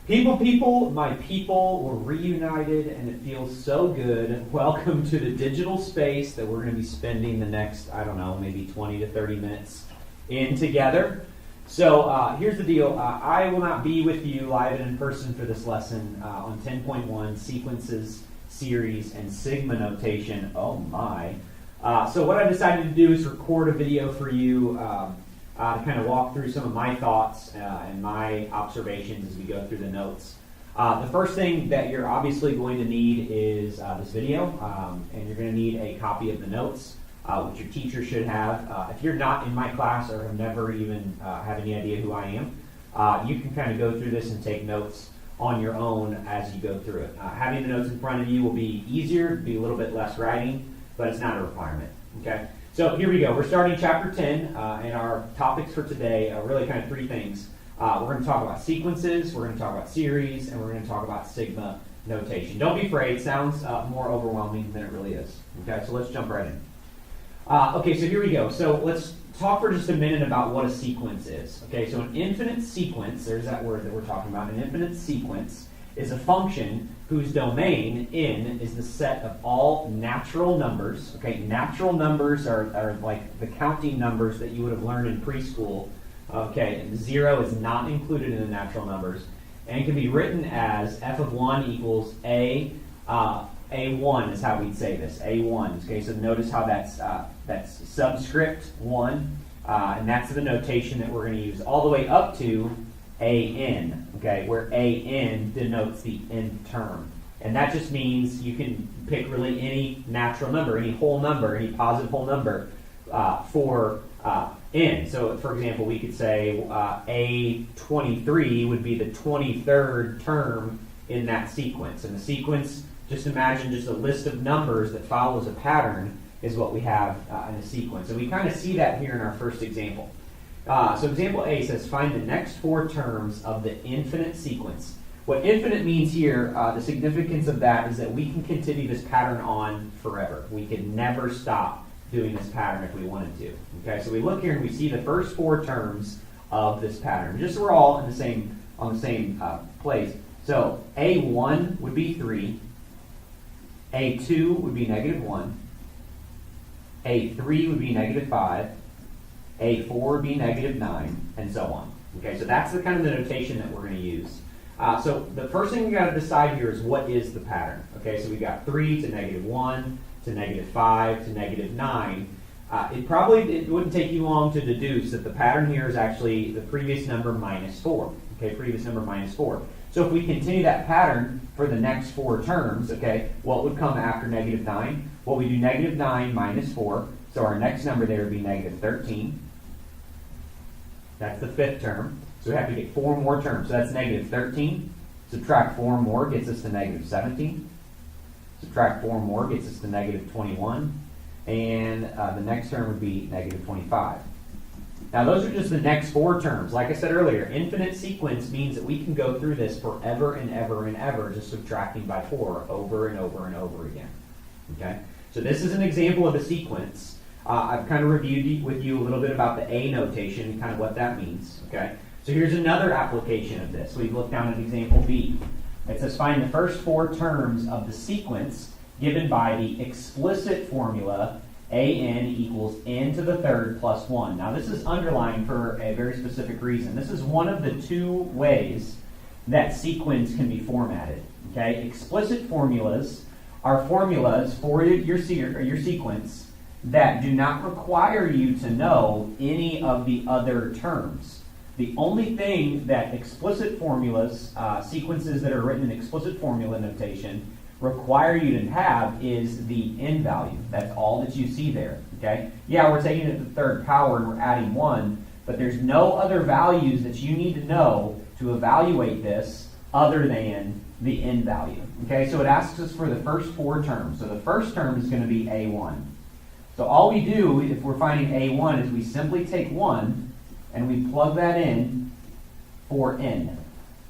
My people, we're reunited and it feels so good. Welcome to the digital space that we're going to be spending the next, I don't know, maybe 20 to 30 minutes in together. So here's the deal. I will not be with you live and in person for this lesson on 10.1 sequences, series, and sigma notation. Oh my. So what I decided to do is record a video for you to kind of walk through some of my thoughts and my observations as we go through the notes. The first thing that you're obviously going to need is this video, and you're going to need a copy of the notes, which your teacher should have. If you're not in my class or have never even have any idea who I am, you can kind of go through this and take notes on your own as you go through it. Having the notes in front of you will be easier, be a little bit less writing, but it's not a requirement. Okay. So here we go. We're starting chapter 10, and our topics for today are really kind of three things. We're going to talk about sequences, we're going to talk about series, and we're going to talk about sigma notation. Don't be afraid. It sounds more overwhelming than it really is. Okay, so let's jump right in. Okay, so here we go. So let's talk for just a minute about what a sequence is. Okay, so an infinite sequence, there's that word that we're talking about, an infinite sequence is a function whose domain, n, is the set of all natural numbers. Okay, natural numbers are like the counting numbers that you would have learned in preschool. Okay, and 0 is not included in the natural numbers. And it can be written as f of 1 equals a1 is how we'd say this, a1. Okay, so notice how that's subscript 1, and that's the notation that we're going to use all the way up to an, okay, where an denotes the nth term. And that just means you can pick really any natural number, any whole number, any positive whole number for n. So, for example, we could say A23 would be the 23rd term in that sequence. And the sequence, just imagine just a list of numbers that follows a pattern is what we have in a sequence. And we kind of see that here in our first example. So example A says, find the next 4 terms of the infinite sequence. What infinite means here, the significance of that is that we can continue this pattern on forever. We can never stop doing this pattern if we wanted to. Okay, so we look here and we see the first 4 terms of this pattern. Just so we're all in the same place. So A1 would be 3, A2 would be -1, A3 would be -5, A4 would be -9, and so on. Okay, so that's the kind of the notation that we're going to use. So the first thing we got to decide here is what is the pattern. Okay, so we got 3 to -1 to -5 to -9. It wouldn't take you long to deduce that the pattern here is actually the previous number minus 4. Okay, previous number minus 4. So if we continue that pattern for the next 4 terms, okay, what would come after -9? Well, we do -9 minus 4, so our next number there would be -13. That's the 5th term. So we have to get 4 more terms. So that's -13. Subtract 4 more gets us to -17. Subtract 4 more gets us to -21. And the next term would be -25. Now those are just the next 4 terms. Like I said earlier, infinite sequence means that we can go through this forever and ever and ever, just subtracting by 4 over and over and over again. Okay? So this is an example of a sequence. I've kind of reviewed with you a little bit about the A notation and kind of what that means. Okay? So here's another application of this. We've looked down at example B. It says find the first 4 terms of the sequence given by the explicit formula an equals n to the 3rd plus 1. Now this is underlined for a very specific reason. This is one of the 2 ways that sequence can be formatted. Okay? Explicit formulas are formulas for your sequence that do not require you to know any of the other terms. The only thing that explicit formulas, sequences that are written in explicit formula notation, require you to have is the n value. That's all that you see there. Okay? Yeah, we're taking it to the 3rd power and we're adding 1, but there's no other values that you need to know to evaluate this other than the n value. Okay, so it asks us for the first 4 terms. So the first term is going to be A1. So all we do, if we're finding A1, is we simply take 1 and we plug that in for n.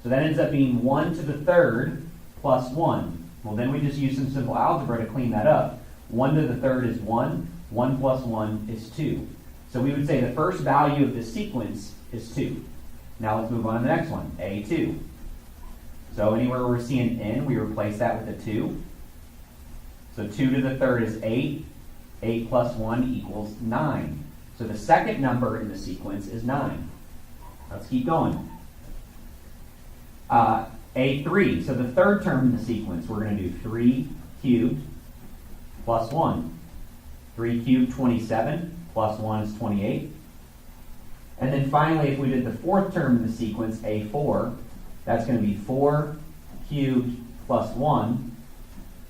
So that ends up being 1 to the 3rd plus 1. Well, then we just use some simple algebra to clean that up. 1 to the 3rd is 1. 1 plus 1 is 2. So we would say the first value of this sequence is 2. Now let's move on to the next one, A2. So anywhere we're seeing n, we replace that with a 2. So 2 to the third is 8. 8 plus 1 equals 9. So the second number in the sequence is 9. Let's keep going. A3, so the third term in the sequence, we're going to do 3 cubed plus 1. 3 cubed, 27, plus 1 is 28. And then finally, if we did the fourth term in the sequence, A4, that's going to be 4 cubed plus 1.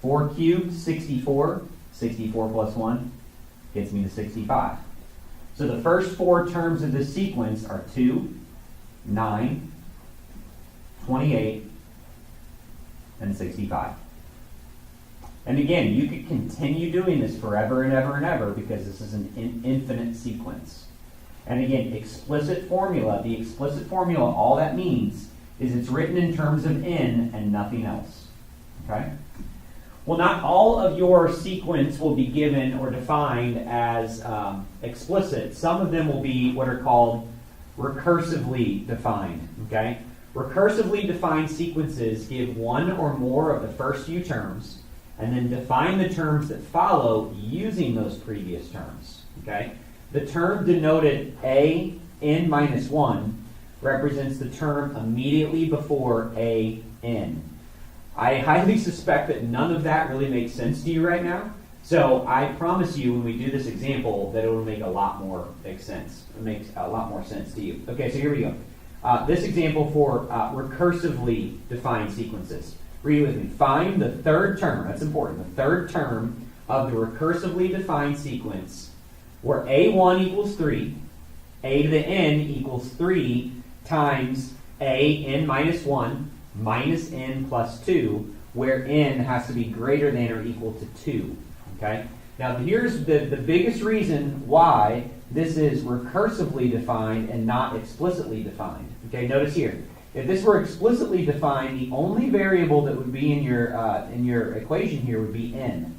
4 cubed, 64. 64 plus 1 gets me to 65. So the first four terms of this sequence are 2, 9, 28, and 65. And again, you could continue doing this forever and ever and ever because this is an infinite sequence. And again, explicit formula, the explicit formula, all that means is it's written in terms of n and nothing else. Okay? Well, not all of your sequence will be given or defined as explicit. Some of them will be what are called recursively defined. Okay? Recursively defined sequences give one or more of the first few terms and then define the terms that follow using those previous terms. Okay? The term denoted a n minus 1 represents the term immediately before a n. I highly suspect that none of that really makes sense to you right now. So I promise you when we do this example that it will make a lot more sense. It makes a lot more sense to you. Okay, so here we go. This example for recursively defined sequences. Read with me. Find the third term, that's important, the third term of the recursively defined sequence where a1 equals 3, a to the n equals 3 times a n minus 1 minus n plus 2, where n has to be greater than or equal to 2. Okay? Now here's the biggest reason why this is recursively defined and not explicitly defined. Okay, notice here. If this were explicitly defined, the only variable that would be in your equation here would be n.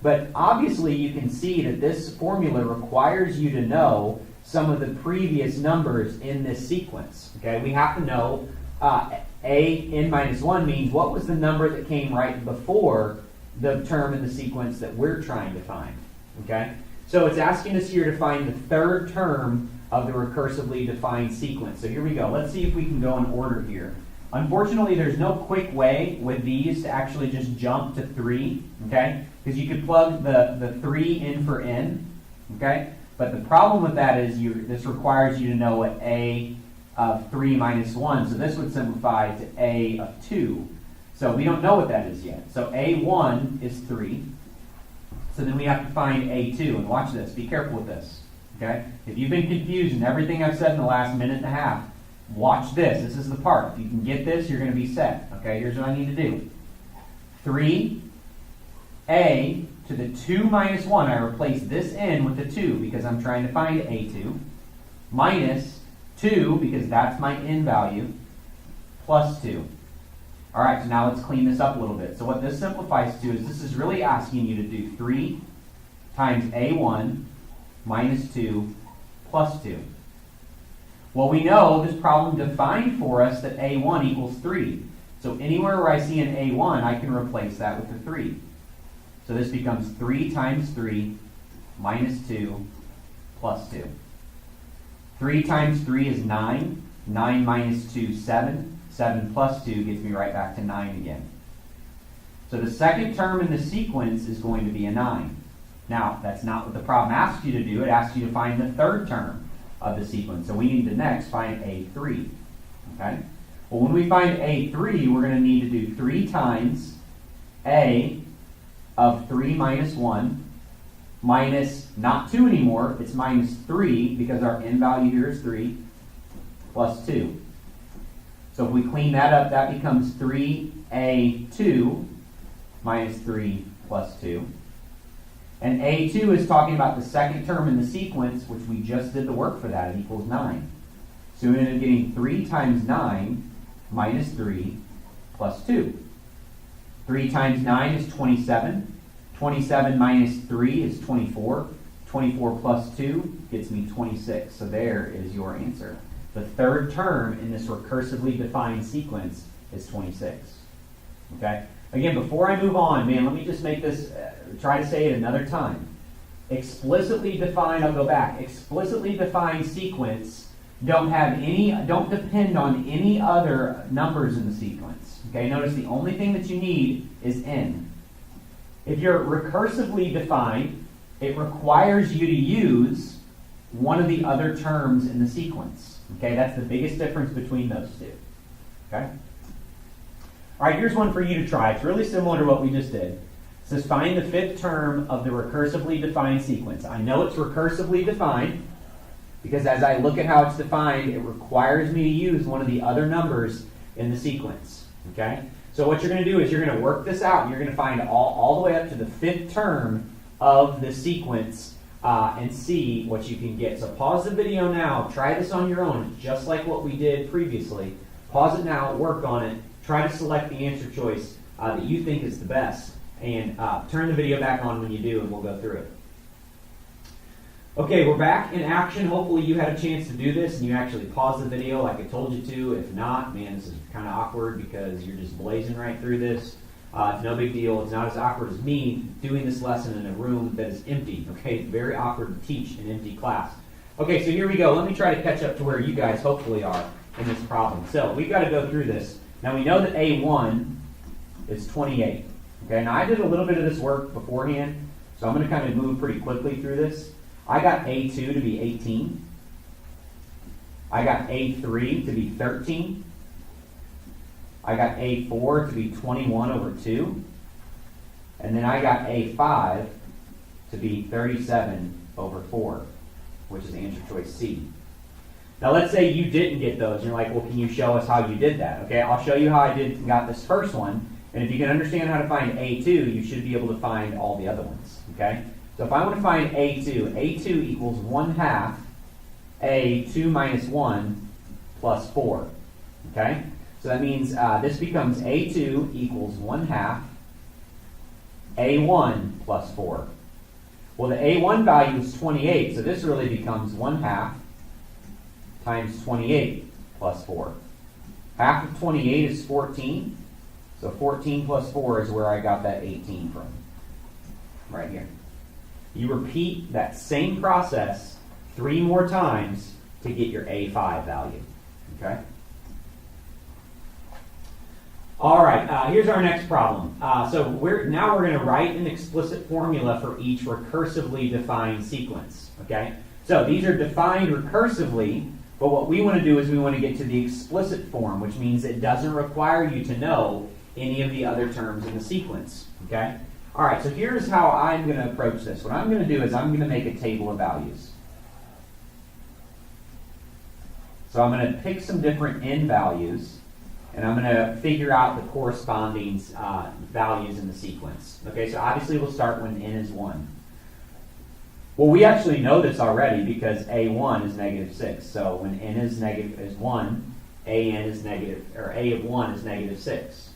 But obviously you can see that this formula requires you to know some of the previous numbers in this sequence. Okay, we have to know a n minus 1 means what was the number that came right before the term in the sequence that we're trying to find. Okay, so it's asking us here to find the third term of the recursively defined sequence. So here we go. Let's see if we can go in order here. Unfortunately, there's no quick way with these to actually just jump to 3, okay? Because you could plug the 3 in for n, okay? But the problem with that is this requires you to know what a of 3 minus 1. So this would simplify to a of 2. So we don't know what that is yet. So a1 is 3. So then we have to find a2. And watch this. Be careful with this. Okay? If you've been confused in everything I've said in the last minute and a half, watch this. This is the part. If you can get this, you're going to be set. Okay? Here's what I need to do. 3a to the 2 minus 1. I replace this n with the 2 because I'm trying to find a2. Minus 2 because that's my n value. Plus 2. All right, so now let's clean this up a little bit. So what this simplifies to is this is really asking you to do 3 times a1 minus 2 plus 2. Well, we know this problem defined for us that a1 equals 3. So anywhere where I see an a1, I can replace that with a 3. So this becomes 3 times 3 minus 2 plus 2. 3 times 3 is 9. 9 minus 2, 7. 7 plus 2 gets me right back to 9 again. So the second term in the sequence is going to be a 9. Now, that's not what the problem asks you to do. It asks you to find the third term of the sequence. So we need to next find a3. Okay? Well, when we find a3, we're going to need to do 3 times a of 3 minus 1 minus, not 2 anymore, it's minus 3 because our n value here is 3 plus 2. So if we clean that up, that becomes 3a2 minus 3 plus 2. And a2 is talking about the second term in the sequence, which we just did the work for that. It equals 9. So we end up getting 3 times 9 minus 3 plus 2. 3 times 9 is 27. 27 minus 3 is 24. 24 plus 2 gets me 26. So there is your answer. The third term in this recursively defined sequence is 26. Okay? Again, before I move on, man, let me just make this, try to say it another time. Explicitly defined, I'll go back, explicitly defined sequence don't depend on any other numbers in the sequence. Okay, notice the only thing that you need is n. If you're recursively defined, it requires you to use one of the other terms in the sequence. Okay, that's the biggest difference between those two. Okay? All right, here's one for you to try. It's really similar to what we just did. It says find the fifth term of the recursively defined sequence. I know it's recursively defined because as I look at how it's defined, it requires me to use one of the other numbers in the sequence. Okay? So what you're going to do is you're going to work this out, and you're going to find all the way up to the fifth term of the sequence and see what you can get. So pause the video now. Try this on your own, just like what we did previously. Pause it now. Work on it. Try to select the answer choice that you think is the best. And turn the video back on when you do, and we'll go through it. Okay, we're back in action. Hopefully you had a chance to do this, and you actually paused the video like I told you to. If not, man, this is kind of awkward because you're just blazing right through this. It's no big deal. It's not as awkward as me doing this lesson in a room that is empty. Okay, it's very awkward to teach an empty class. Okay, so here we go. Let me try to catch up to where you guys hopefully are in this problem. So we've got to go through this. Now we know that A1 is 28. Okay, now I did a little bit of this work beforehand, so I'm going to kind of move pretty quickly through this. I got A2 to be 18. I got A3 to be 13. I got A4 to be 21 over 2. And then I got A5 to be 37 over 4, which is answer choice C. Now let's say you didn't get those. You're like, well, can you show us how you did that? Okay, I'll show you how I got this first one. And if you can understand how to find A2, you should be able to find all the other ones. Okay? So if I want to find A2 equals 1/2 A2 minus 1 plus 4. Okay? So that means this becomes A2 equals 1/2 A1 plus 4. Well, the A1 value is 28, so this really becomes 1/2 times 28 plus 4. Half of 28 is 14, so 14 plus 4 is where I got that 18 from, right here. You repeat that same process 3 more times to get your A5 value. Okay? All right, here's our next problem. So now we're going to write an explicit formula for each recursively defined sequence. Okay? So these are defined recursively, but what we want to do is we want to get to the explicit form, which means it doesn't require you to know any of the other terms in the sequence. Okay? All right, so here's how I'm going to approach this. What I'm going to do is I'm going to make a table of values. So I'm going to pick some different n values, and I'm going to figure out the corresponding values in the sequence. Okay, so obviously we'll start when n is 1. Well, we actually know this already because a1 is -6. So when n is 1, a of 1 is -6.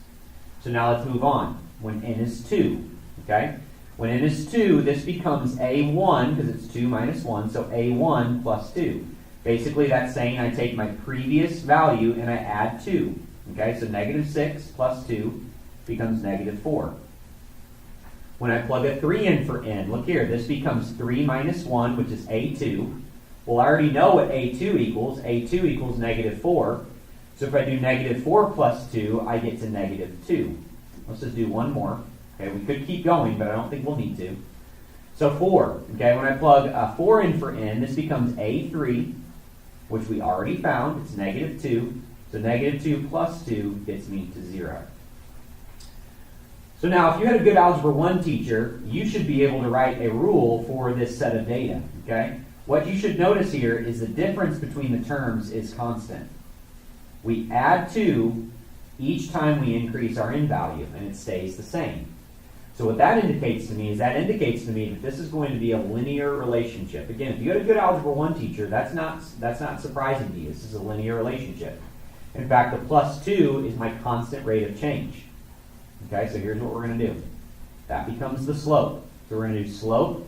So now let's move on. When n is 2, okay? When n is 2, this becomes a1 because it's 2 minus 1, so a1 plus 2. Basically, that's saying I take my previous value and I add 2. Okay, so -6 plus 2 becomes -4. When I plug a 3 in for n, look here, this becomes 3 minus 1, which is a2. Well, I already know what a2 equals. a2 equals -4. So if I do -4 plus 2, I get to -2. Let's just do one more. Okay, we could keep going, but I don't think we'll need to. So 4. Okay, when I plug a 4 in for n, this becomes a3, which we already found. It's -2. So -2 plus 2 gets me to 0. So now, if you had a good Algebra 1 teacher, you should be able to write a rule for this set of data. Okay? What you should notice here is the difference between the terms is constant. We add 2 each time we increase our n value, and it stays the same. So what that indicates to me is that this is going to be a linear relationship. Again, if you had a good Algebra 1 teacher, that's not surprising to you. This is a linear relationship. In fact, the plus 2 is my constant rate of change. Okay, so here's what we're going to do. That becomes the slope. So we're going to do slope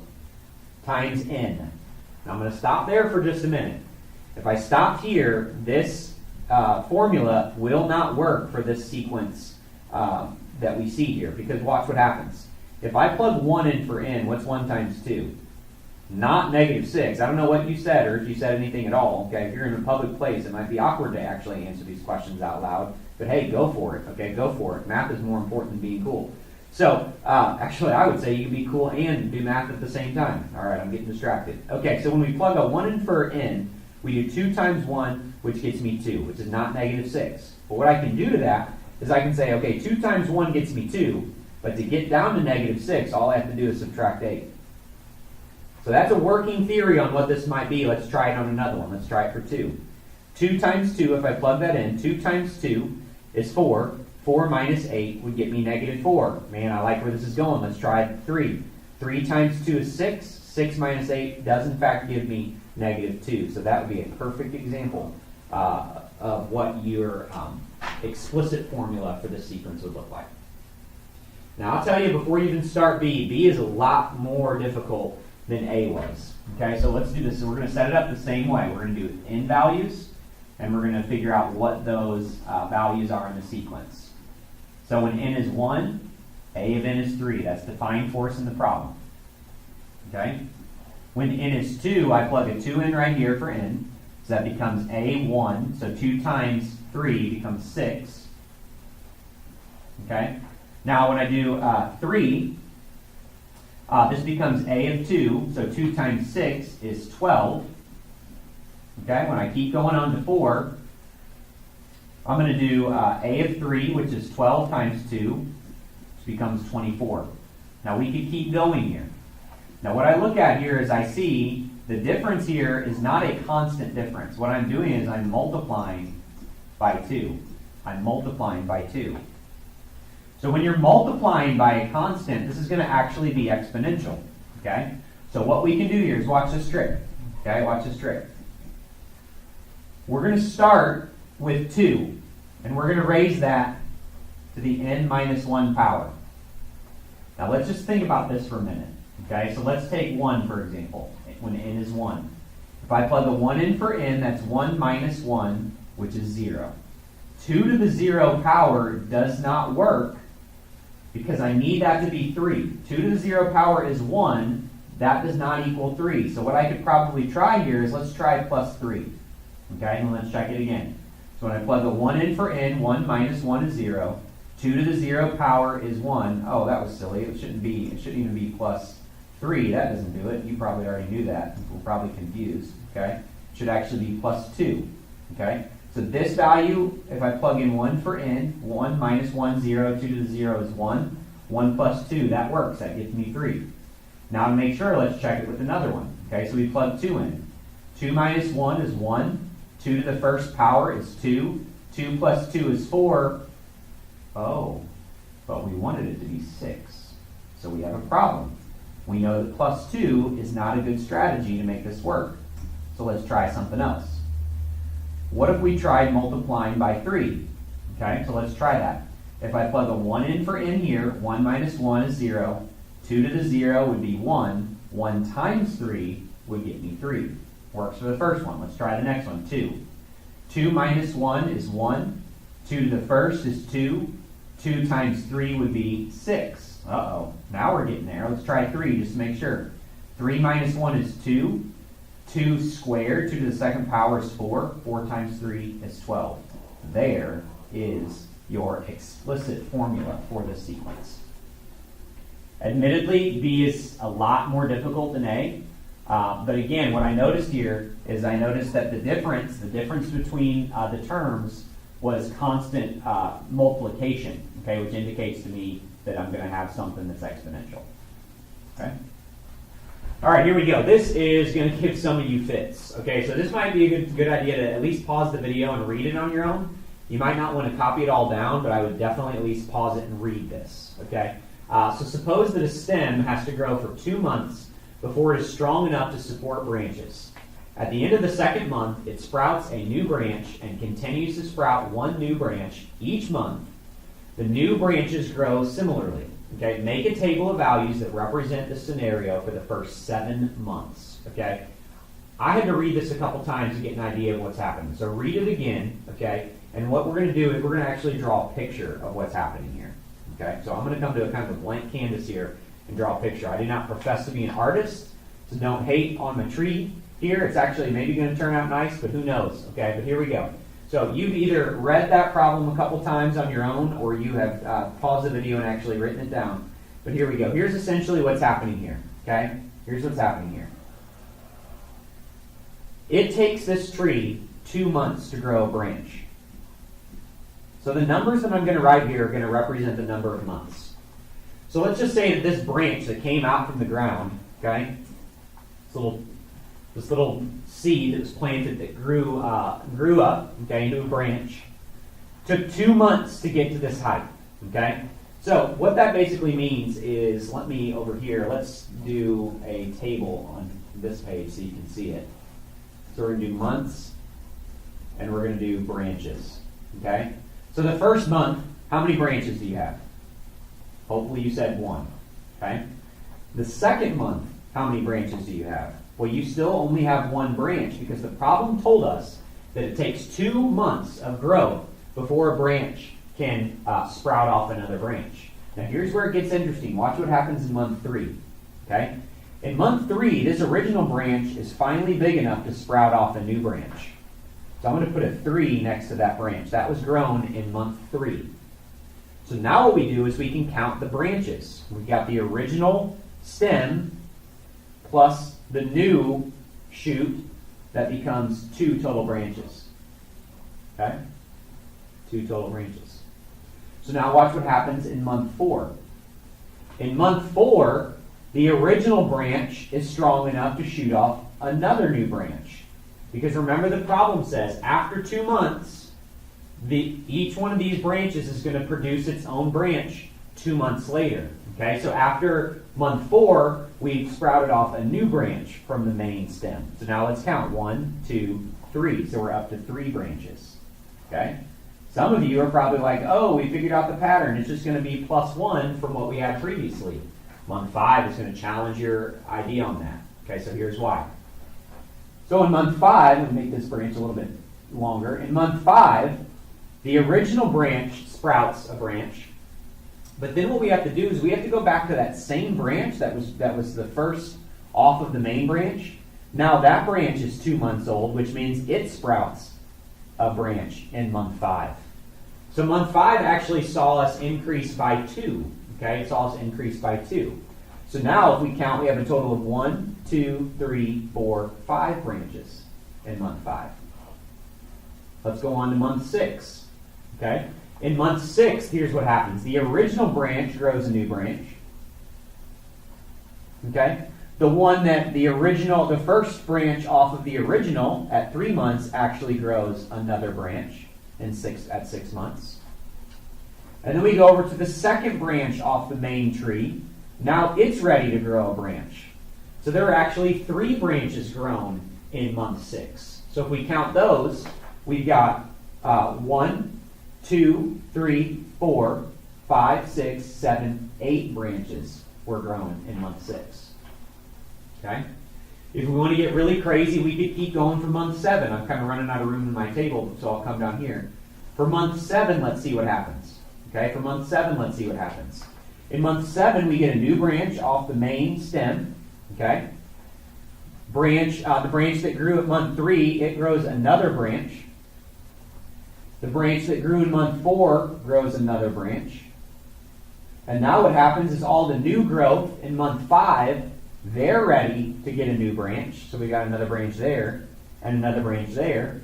times n. Now I'm going to stop there for just a minute. If I stopped here, this formula will not work for this sequence that we see here, because watch what happens. If I plug 1 in for n, what's 1 times 2? Not -6. I don't know what you said or if you said anything at all. Okay, if you're in a public place, it might be awkward to actually answer these questions out loud. But hey, go for it. Okay, go for it. Math is more important than being cool. So, actually, I would say you can be cool and do math at the same time. All right, I'm getting distracted. Okay, so when we plug a 1 in for n, we do 2 times 1, which gets me 2, which is not -6. But what I can do to that is I can say, okay, 2 times 1 gets me 2, but to get down to -6, all I have to do is subtract 8. So that's a working theory on what this might be. Let's try it on another one. Let's try it for 2. 2 times 2, if I plug that in, 2 times 2 is 4. 4 minus 8 would get me -4. Man, I like where this is going. Let's try 3. 3 times 2 is 6. 6 minus 8 does in fact give me -2. So that would be a perfect example of what your explicit formula for this sequence would look like. Now I'll tell you before you even start B is a lot more difficult than A was. Okay, so let's do this. So we're going to set it up the same way. We're going to do n values, and we're going to figure out what those values are in the sequence. So when n is 1, A of n is 3. That's defined for us in the problem. Okay? When n is 2, I plug a 2 in right here for n. So that becomes A1. So 2 times 3 becomes 6. Okay? Now when I do 3, this becomes A of 2. So 2 times 6 is 12. Okay? When I keep going on to 4, I'm going to do A of 3, which is 12 times 2, which becomes 24. Now we could keep going here. Now what I look at here is I see the difference here is not a constant difference. What I'm doing is I'm multiplying by 2. I'm multiplying by 2. So when you're multiplying by a constant, this is going to actually be exponential. Okay? So what we can do here is watch this trick. Okay? Watch this trick. We're going to start with 2, and we're going to raise that to the n minus 1 power. Now let's just think about this for a minute. Okay, so let's take 1 for example, when n is 1. If I plug a 1 in for n, that's 1 minus 1, which is 0. 2 to the 0 power does not work because I need that to be 3. 2 to the 0 power is 1. That does not equal 3. So what I could probably try here is let's try plus 3. Okay, and let's check it again. So when I plug a 1 in for n, 1 minus 1 is 0. 2 to the 0 power is 1. Oh, that was silly. It shouldn't even be plus 3. That doesn't do it. You probably already knew that. We're probably confused. Okay? It should actually be plus 2. Okay? So this value, if I plug in 1 for n, 1 minus 1, 0, 2 to the 0 is 1. 1 plus 2, that works. That gives me 3. Now to make sure, let's check it with another one. Okay, so we plug 2 in. 2 minus 1 is 1. 2 to the first power is 2. 2 plus 2 is 4. Oh, but we wanted it to be 6. So we have a problem. We know that plus 2 is not a good strategy to make this work. So let's try something else. What if we tried multiplying by 3? Okay, so let's try that. If I plug a 1 in for n here, 1 minus 1 is 0. 2 to the 0 would be 1. 1 times 3 would get me 3. Works for the first one. Let's try the next one, 2. 2 minus 1 is 1. 2 to the first is 2. 2 times 3 would be 6. Uh-oh. Now we're getting there. Let's try 3 just to make sure. 3 minus 1 is 2. 2 squared, 2 to the second power is 4. 4 times 3 is 12. There is your explicit formula for this sequence. Admittedly, B is a lot more difficult than A. But again, what I noticed here is I noticed that the difference between the terms was constant multiplication, okay, which indicates to me that I'm going to have something that's exponential. Okay. All right, here we go. This is going to give some of you fits. Okay, so this might be a good idea to at least pause the video and read it on your own. You might not want to copy it all down, but I would definitely at least pause it and read this. Okay. So suppose that a stem has to grow for 2 months before it is strong enough to support branches. At the end of the second month, it sprouts a new branch and continues to sprout one new branch each month. The new branches grow similarly. Okay, make a table of values that represent the scenario for the first 7 months. Okay, I had to read this a couple times to get an idea of what's happening. So read it again, okay? And what we're going to do is we're going to actually draw a picture of what's happening here, okay? So I'm going to come to a kind of a blank canvas here and draw a picture. I do not profess to be an artist, so don't hate on my tree here. It's actually maybe going to turn out nice, but who knows, okay? But here we go. So you've either read that problem a couple times on your own, or you have paused the video and actually written it down. But here we go. Here's essentially what's happening here, okay? Here's what's happening here. It takes this tree 2 months to grow a branch. So the numbers that I'm going to write here are going to represent the number of months. So let's just say that this branch that came out from the ground, okay, this little seed that was planted that grew up, okay, into a branch, took 2 months to get to this height, okay? So what that basically means is, let's do a table on this page so you can see it. So we're going to do months, and we're going to do branches, okay? So the first month, how many branches do you have? Hopefully you said 1, okay? The second month, how many branches do you have? Well, you still only have 1 branch because the problem told us that it takes 2 months of growth before a branch can sprout off another branch. Now here's where it gets interesting. Watch what happens in month 3, okay? In month 3, this original branch is finally big enough to sprout off a new branch. So I'm going to put a 3 next to that branch. That was grown in month 3. So now what we do is we can count the branches. We've got the original stem plus the new shoot that becomes 2 total branches. Okay? 2 total branches. So now watch what happens in month 4. In month 4, the original branch is strong enough to shoot off another new branch. Because remember, the problem says after 2 months, each one of these branches is going to produce its own branch 2 months later. Okay, so after month 4, we've sprouted off a new branch from the main stem. So now let's count 1, 2, 3. So we're up to 3 branches. Okay? Some of you are probably like, oh, we figured out the pattern. It's just going to be +1 from what we had previously. Month 5 is going to challenge your idea on that. Okay, so here's why. So in month 5, we'll make this branch a little bit longer. In month 5, the original branch sprouts a branch. But then what we have to do is we have to go back to that same branch that was the first off of the main branch. Now that branch is 2 months old, which means it sprouts a branch in month 5. So month 5 actually saw us increase by 2. Okay, it saw us increase by 2. So now if we count, we have a total of 1, 2, 3, 4, 5 branches in month 5. Let's go on to month 6. Okay? In month 6, here's what happens. The original branch grows a new branch. Okay? The first branch off of the original at 3 months actually grows another branch at 6 months. And then we go over to the second branch off the main tree. Now it's ready to grow a branch. So there are actually 3 branches grown in month 6. So if we count those, we've got 1, 2, 3, 4, 5, 6, 7, 8 branches were grown in month 6. Okay? If we want to get really crazy, we could keep going for month 7. I'm kind of running out of room in my table, so I'll come down here. For month 7, let's see what happens. Okay? For month 7, let's see what happens. In month 7, we get a new branch off the main stem. Okay? The branch that grew at month 3, it grows another branch. The branch that grew in month 4 grows another branch. And now what happens is all the new growth in month 5, they're ready to get a new branch. So we got another branch there and another branch there.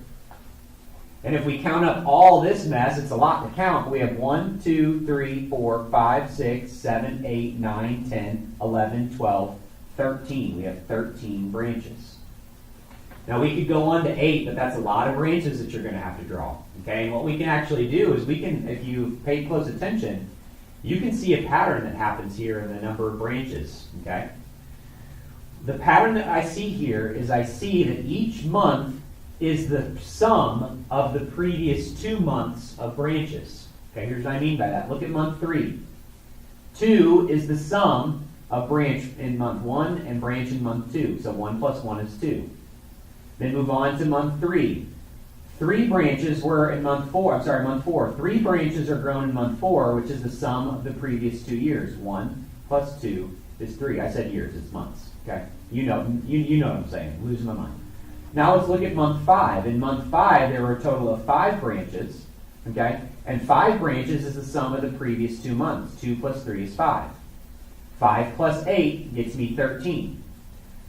And if we count up all this mess, it's a lot to count. We have 1, 2, 3, 4, 5, 6, 7, 8, 9, 10, 11, 12, 13. We have 13 branches. Now we could go on to 8, but that's a lot of branches that you're going to have to draw. Okay, and what we can actually do is if you pay close attention, you can see a pattern that happens here in the number of branches. Okay, the pattern that I see here is I see that each month is the sum of the previous 2 months of branches. Okay, here's what I mean by that. Look at month 3. 2 is the sum of branch in month 1 and branch in month 2. So 1 plus 1 is 2. Then move on to month 3. 3 branches were in month 4. 3 branches are grown in month 4, which is the sum of the previous 2 years. 1 plus 2 is 3. I said years, it's months. Okay? You know what I'm saying. I'm losing my mind. Now let's look at month 5. In month 5, there were a total of 5 branches. Okay? And 5 branches is the sum of the previous 2 months. 2 plus 3 is 5. 5 plus 8 gets me 13.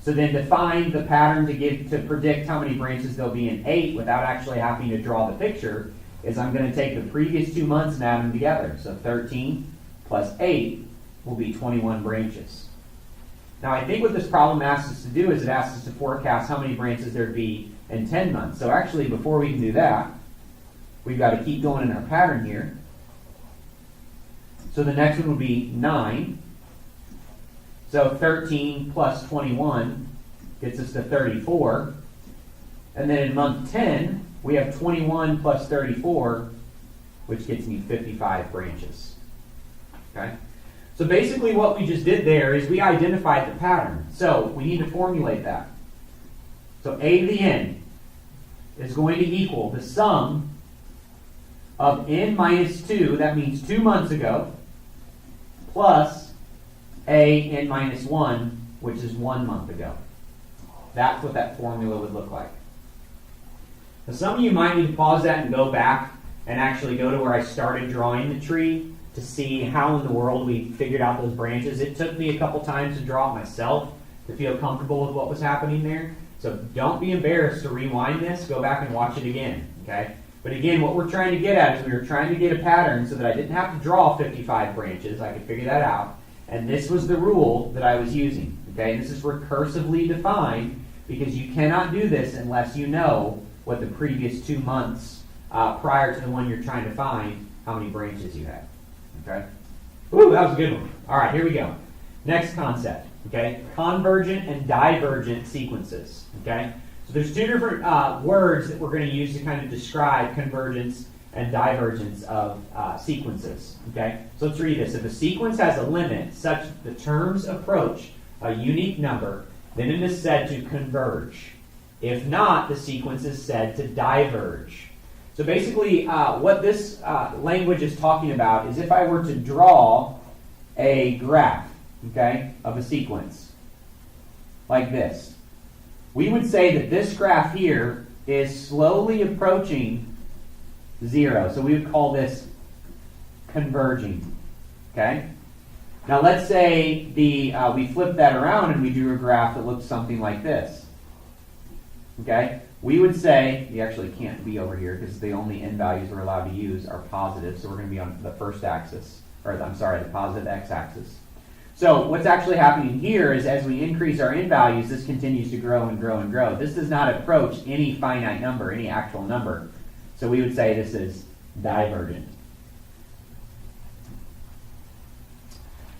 So then to find the pattern to predict how many branches there'll be in 8 without actually having to draw the picture is I'm going to take the previous 2 months and add them together. So 13 plus 8 will be 21 branches. Now I think what this problem asks us to do is it asks us to forecast how many branches there'd be in 10 months. So actually before we can do that, we've got to keep going in our pattern here. So the next one would be 9. So 13 plus 21 gets us to 34. And then in month 10, we have 21 plus 34, which gets me 55 branches. Okay? So basically what we just did there is we identified the pattern. So we need to formulate that. So a to the n is going to equal the sum of n minus 2, that means 2 months ago, plus a n minus 1, which is 1 month ago. That's what that formula would look like. Now some of you might need to pause that and go back and actually go to where I started drawing the tree to see how in the world we figured out those branches. It took me a couple times to draw it myself to feel comfortable with what was happening there. So don't be embarrassed to rewind this. Go back and watch it again. Okay? But again, what we're trying to get at is we were trying to get a pattern so that I didn't have to draw 55 branches. I could figure that out. And this was the rule that I was using. Okay? This is recursively defined because you cannot do this unless you know what the previous 2 months prior to the one you're trying to find, how many branches you had. Okay? Ooh, that was a good one. All right, here we go. Next concept. Okay? Convergent and divergent sequences. Okay? So there's 2 different words that we're going to use to kind of describe convergence and divergence of sequences. Okay? So let's read this. If a sequence has a limit such that the terms approach a unique number, then it is said to converge. If not, the sequence is said to diverge. So basically, what this language is talking about is if I were to draw a graph, okay, of a sequence, like this, we would say that this graph here is slowly approaching 0. So we would call this converging. Okay? Now let's say we flip that around and we drew a graph that looks something like this. Okay? We would say, you actually can't be over here because the only n values we're allowed to use are positive, so we're going to be on the first axis, or I'm sorry, the positive x-axis. So what's actually happening here is as we increase our n values, this continues to grow and grow and grow. This does not approach any finite number, any actual number. So we would say this is divergent.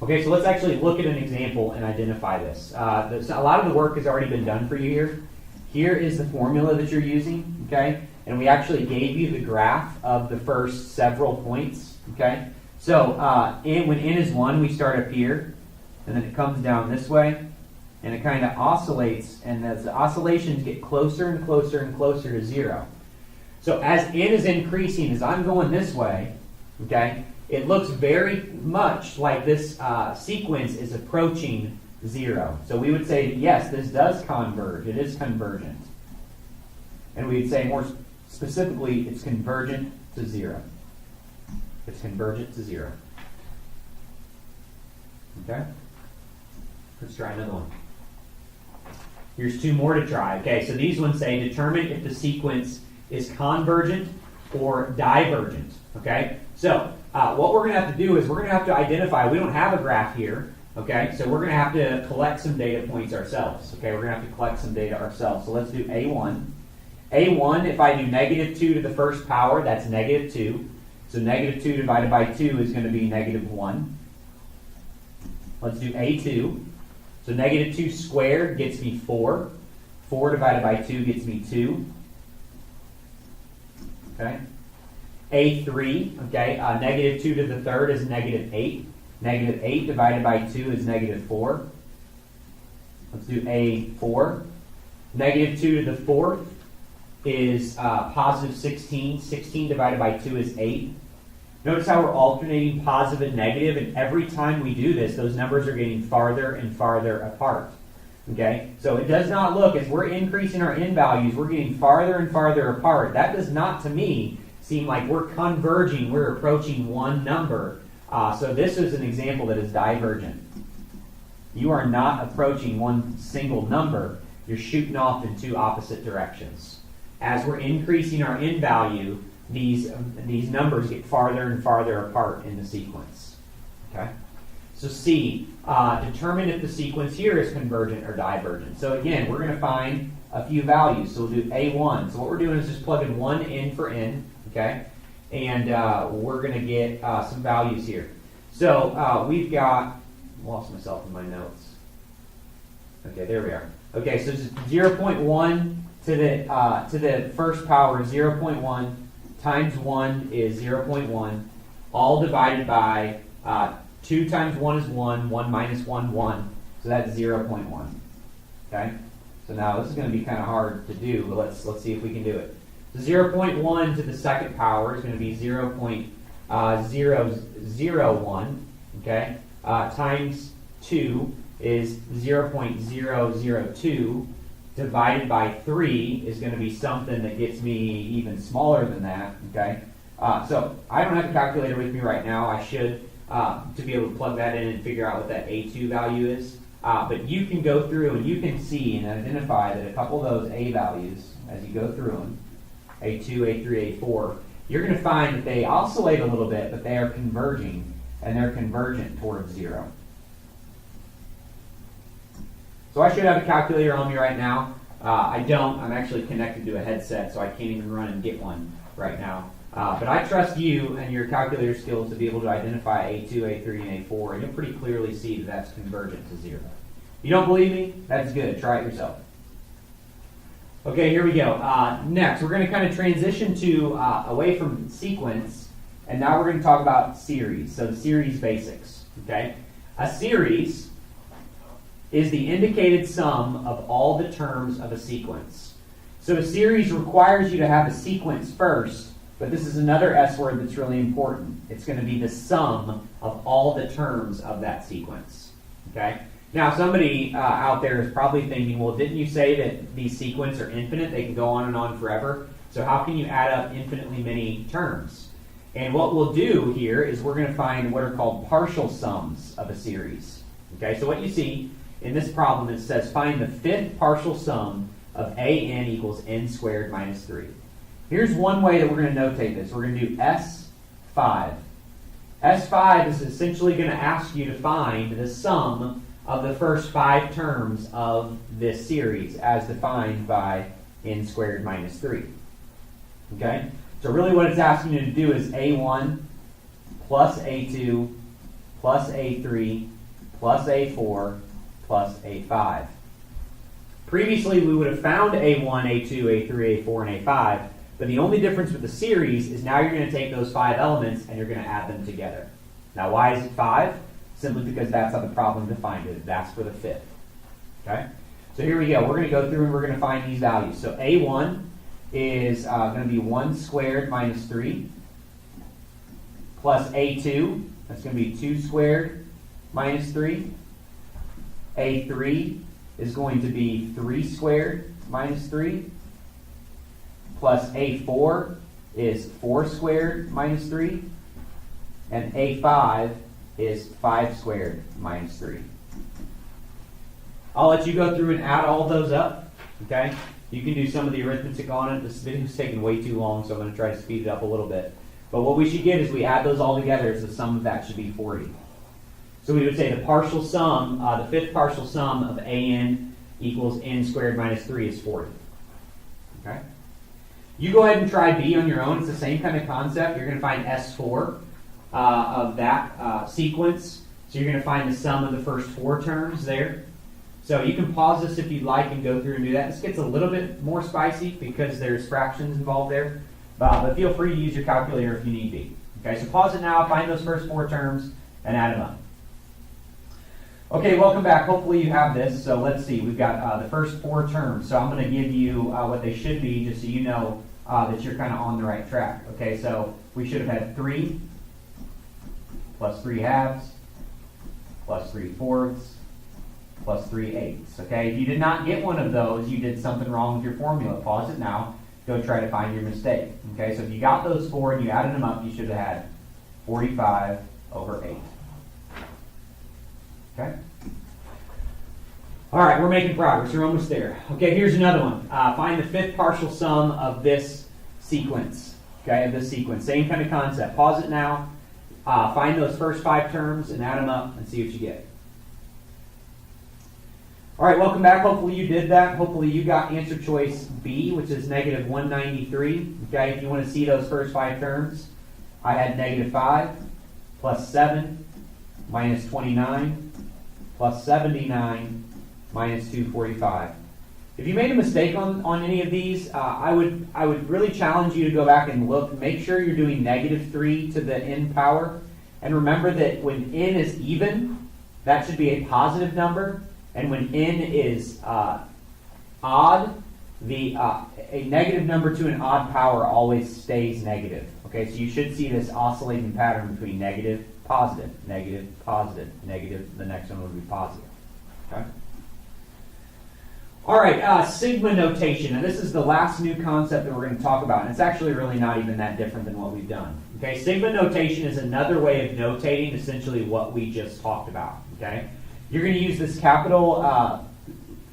Okay, so let's actually look at an example and identify this. A lot of the work has already been done for you here. Here is the formula that you're using, okay? And we actually gave you the graph of the first several points, okay? So when n is 1, we start up here, and then it comes down this way, and it kind of oscillates, and as the oscillations get closer and closer and closer to 0. So as n is increasing, as I'm going this way, okay, it looks very much like this sequence is approaching 0. So we would say, yes, this does converge. It is convergent. And we'd say more specifically, it's convergent to 0. It's convergent to 0. Okay? Let's try another one. Here's 2 more to try. Okay, so these ones say determine if the sequence is convergent or divergent. Okay? So what we're going to have to do is we're going to have to identify, we don't have a graph here. Okay, so we're going to have to collect some data points ourselves. Okay, we're going to have to collect some data ourselves. So let's do A1. A1, if I do negative 2 to the first power, that's negative 2. So negative 2 divided by 2 is going to be negative 1. Let's do A2. So negative 2 squared gets me 4. 4 divided by 2 gets me 2. Okay. A3, okay, negative 2 to the third is negative 8. Negative 8 divided by 2 is negative 4. Let's do A4. Negative 2 to the fourth is positive 16. 16 divided by 2 is 8. Notice how we're alternating positive and negative, and every time we do this, those numbers are getting farther and farther apart. Okay? So it does not look, as we're increasing our n values, we're getting farther and farther apart. That does not, to me, seem like we're converging, we're approaching one number. So this is an example that is divergent. You are not approaching one single number. You're shooting off in two opposite directions. As we're increasing our n value, these numbers get farther and farther apart in the sequence. Okay? So C, determine if the sequence here is convergent or divergent. So again, we're going to find a few values. So we'll do A1. So what we're doing is just plugging one in for n, okay? And we're going to get some values here. So we've got, lost myself in my notes. Okay, there we are. Okay, so 0.1 to the first power is 0.1 times 1 is 0.1, all divided by 2 times 1 is 1, 1 minus 1, 1. So that's 0.1. Okay? So now this is going to be kind of hard to do, but let's see if we can do it. So 0.1 to the second power is going to be 0.001, okay? Times 2 is 0.002, divided by 3 is going to be something that gets me even smaller than that, okay? So I don't have a calculator with me right now. I should, to be able to plug that in and figure out what that A2 value is. But you can go through and you can see and identify that a couple of those A values, as you go through them, A2, A3, A4, you're going to find that they oscillate a little bit, but they are converging, and they're convergent towards 0. So I should have a calculator on me right now. I don't. I'm actually connected to a headset, so I can't even run and get one right now. But I trust you and your calculator skills to be able to identify A2, A3, and A4, and you'll pretty clearly see that that's convergent to 0. If you don't believe me, that's good. Try it yourself. Okay, here we go. Next, we're going to kind of transition to away from sequence, and now we're going to talk about series. So series basics. Okay, a series is the indicated sum of all the terms of a sequence. So a series requires you to have a sequence first, but this is another S word that's really important. It's going to be the sum of all the terms of that sequence. Okay. Now, somebody out there is probably thinking, well, didn't you say that these sequences are infinite? They can go on and on forever. So how can you add up infinitely many terms? And what we'll do here is we're going to find what are called partial sums of a series. Okay, so what you see in this problem, it says find the fifth partial sum of an equals n squared minus 3. Here's one way that we're going to notate this. We're going to do S5. S5 is essentially going to ask you to find the sum of the first 5 terms of this series as defined by n squared minus 3. Okay? So really what it's asking you to do is A1 plus A2 plus A3 plus A4 plus A5. Previously we would have found A1, A2, A3, A4, and A5, but the only difference with the series is now you're going to take those 5 elements and you're going to add them together. Now why is it 5? Simply because that's how the problem defined it. That's for the fifth. Okay? So here we go. We're going to go through and we're going to find these values. So A1 is going to be 1 squared minus 3 plus A2. That's going to be 2 squared minus 3. A3 is going to be 3 squared minus 3 plus A4 is 4 squared minus 3. And A5 is 5 squared minus 3. I'll let you go through and add all those up. Okay? You can do some of the arithmetic on it. This video is taking way too long, so I'm going to try to speed it up a little bit. But what we should get is we add those all together, so the sum of that should be 40. So we would say the partial sum, the fifth partial sum of an equals n squared minus 3 is 40. Okay? You go ahead and try B on your own. It's the same kind of concept. You're going to find S4 of that sequence. So you're going to find the sum of the first 4 terms there. So you can pause this if you'd like and go through and do that. This gets a little bit more spicy because there's fractions involved there. But feel free to use your calculator if you need be. Okay, so pause it now, find those first 4 terms, and add them up. Okay, welcome back. Hopefully you have this. So let's see. We've got the first 4 terms. So I'm going to give you what they should be, just so you know that you're kind of on the right track. Okay, so we should have had 3 plus 3 halves plus 3 fourths plus 3 eighths. Okay, if you did not get one of those, you did something wrong with your formula. Pause it now. Go try to find your mistake. Okay, so if you got those 4 and you added them up, you should have had 45 over 8. Okay. All right, we're making progress. We're almost there. Okay, here's another one. Find the 5th partial sum of this sequence. Okay, of this sequence. Same kind of concept. Pause it now. Find those first 5 terms and add them up and see what you get. All right, welcome back. Hopefully you did that. Hopefully you got answer choice B, which is negative 193. Okay, if you want to see those first 5 terms, I had negative 5 plus 7 minus 29 plus 79 minus 245. If you made a mistake on any of these, I would really challenge you to go back and look. Make sure you're doing negative 3 to the n power. And remember that when n is even, that should be a positive number. And when n is odd, a negative number to an odd power always stays negative. Okay, so you should see this oscillating pattern between negative, positive, negative, positive, negative. The next one would be positive. Okay. All right, sigma notation. And this is the last new concept that we're going to talk about. And it's actually really not even that different than what we've done. Okay, sigma notation is another way of notating essentially what we just talked about. Okay, you're going to use this capital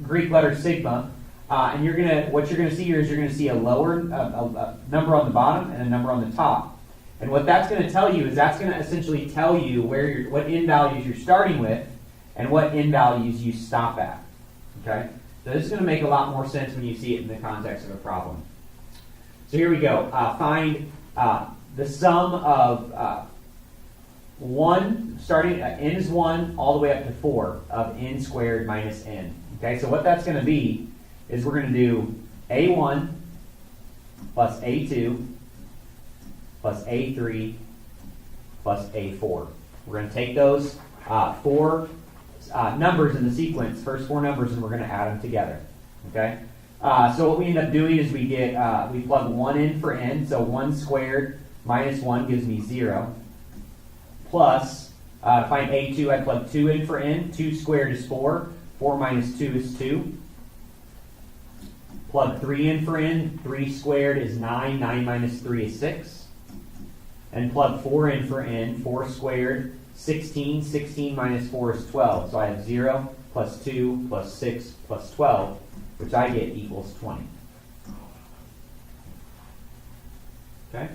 Greek letter sigma, and what you're going to see here is you're going to see a lower a number on the bottom and a number on the top. And what that's going to tell you is that's going to essentially tell you what n values you're starting with and what n values you stop at. Okay? So this is going to make a lot more sense when you see it in the context of a problem. So here we go. Find the sum of 1, starting at n is 1, all the way up to 4 of n squared minus n. Okay, so what that's going to be is we're going to do a1 plus a2 plus a3 plus a4. We're going to take those 4 numbers in the sequence, first 4 numbers, and we're going to add them together. Okay. So what we end up doing is we plug 1 in for n, so 1 squared minus 1 gives me 0. Plus, to find a2, I plug 2 in for n. 2 squared is 4. 4 minus 2 is 2. Plug 3 in for n. 3 squared is 9. 9 minus 3 is 6. And plug 4 in for n. 4 squared, 16. 16 minus 4 is 12. So I have 0 plus 2 plus 6 plus 12, which I get equals 20. Okay?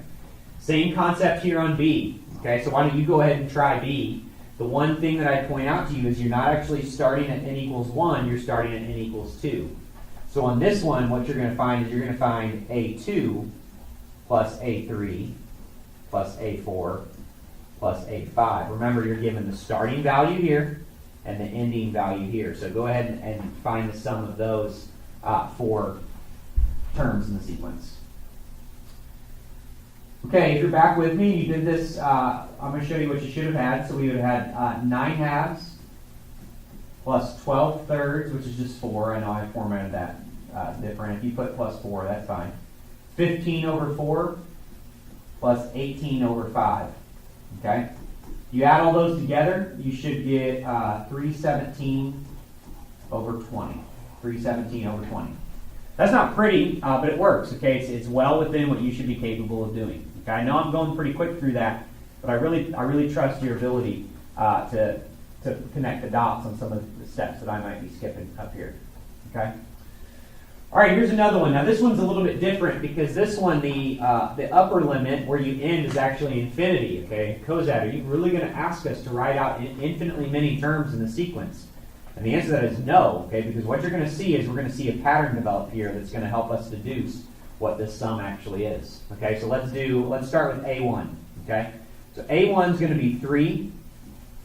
Same concept here on B. Okay, so why don't you go ahead and try B. The one thing that I point out to you is you're not actually starting at n equals 1, you're starting at n equals 2. So on this one, what you're going to find is you're going to find a2 plus a3 plus a4 plus a5. Remember, you're given the starting value here and the ending value here. So go ahead and find the sum of those 4 terms in the sequence. Okay, if you're back with me, you did this, I'm going to show you what you should have had. So we would have had 9 halves plus 12 thirds, which is just 4. I know I formatted that different. If you put plus 4, that's fine. 15 over 4 plus 18 over 5. Okay? You add all those together, you should get 317 over 20. 317 over 20. That's not pretty, but it works. Okay, it's well within what you should be capable of doing. Okay, I know I'm going pretty quick through that, but I really trust your ability to connect the dots on some of the steps that I might be skipping up here. Okay. All right, here's another one. Now this one's a little bit different because this one, the upper limit where you end is actually infinity. Okay, Cozad, are you really going to ask us to write out infinitely many terms in the sequence? And the answer to that is no. Okay, because what you're going to see is we're going to see a pattern develop here that's going to help us deduce what this sum actually is. Okay, so let's start with A1. Okay, so A1 is going to be 3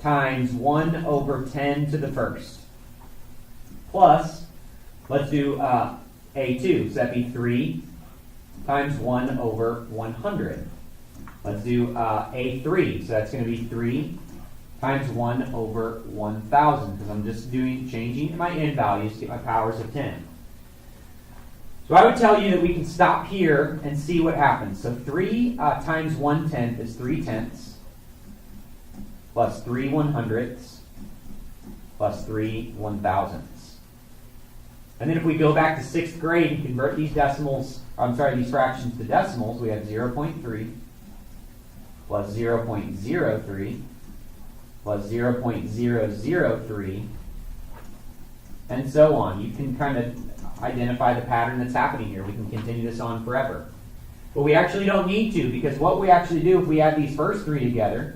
times 1 over 10 to the first. Plus, let's do A2. So that'd be 3 times 1 over 100. Let's do A3. So that's going to be 3 times 1 over 1,000, because I'm just changing my n values to get my powers of 10. So I would tell you that we can stop here and see what happens. So 3 times 1/10 is 3/10 plus 3 100ths plus 3 1,000ths. And then if we go back to 6th grade and convert these these fractions to decimals, we have 0.3 plus 0.03 plus 0.003, and so on. You can kind of identify the pattern that's happening here. We can continue this on forever. But we actually don't need to, because what we actually do, if we add these first three together,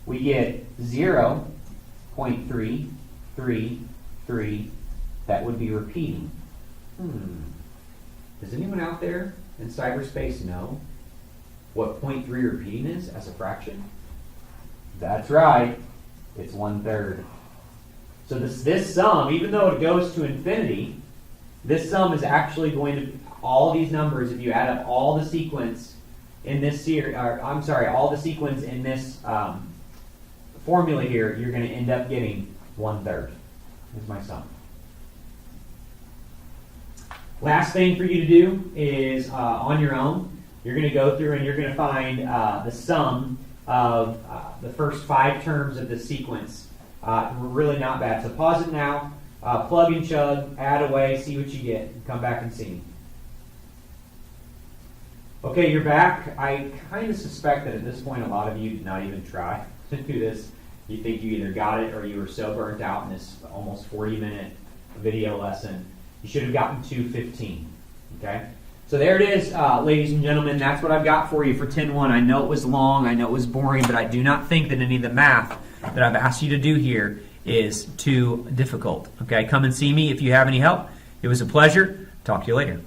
we get 0.333 that would be repeating. Does anyone out there in cyberspace know what 0.3 repeating is as a fraction? That's right, it's 1/3. So this sum, even though it goes to infinity, this sum is actually going to, all these numbers, if you add up all the sequence in this series, all the sequence in this formula here, you're going to end up getting 1/3. Here's my sum. Last thing for you to do is, on your own, you're going to go through and you're going to find the sum of the first 5 terms of the sequence. We're really not bad. So pause it now, plug and chug, add away, see what you get, and come back and see me. Okay, you're back. I kind of suspect that at this point a lot of you did not even try to do this. You think you either got it or you were so burnt out in this almost 40-minute video lesson. You should have gotten 2:15. Okay? So there it is, ladies and gentlemen. That's what I've got for you for 10-1. I know it was long, I know it was boring, but I do not think that any of the math that I've asked you to do here is too difficult. Okay? Come and see me if you have any help. It was a pleasure. Talk to you later.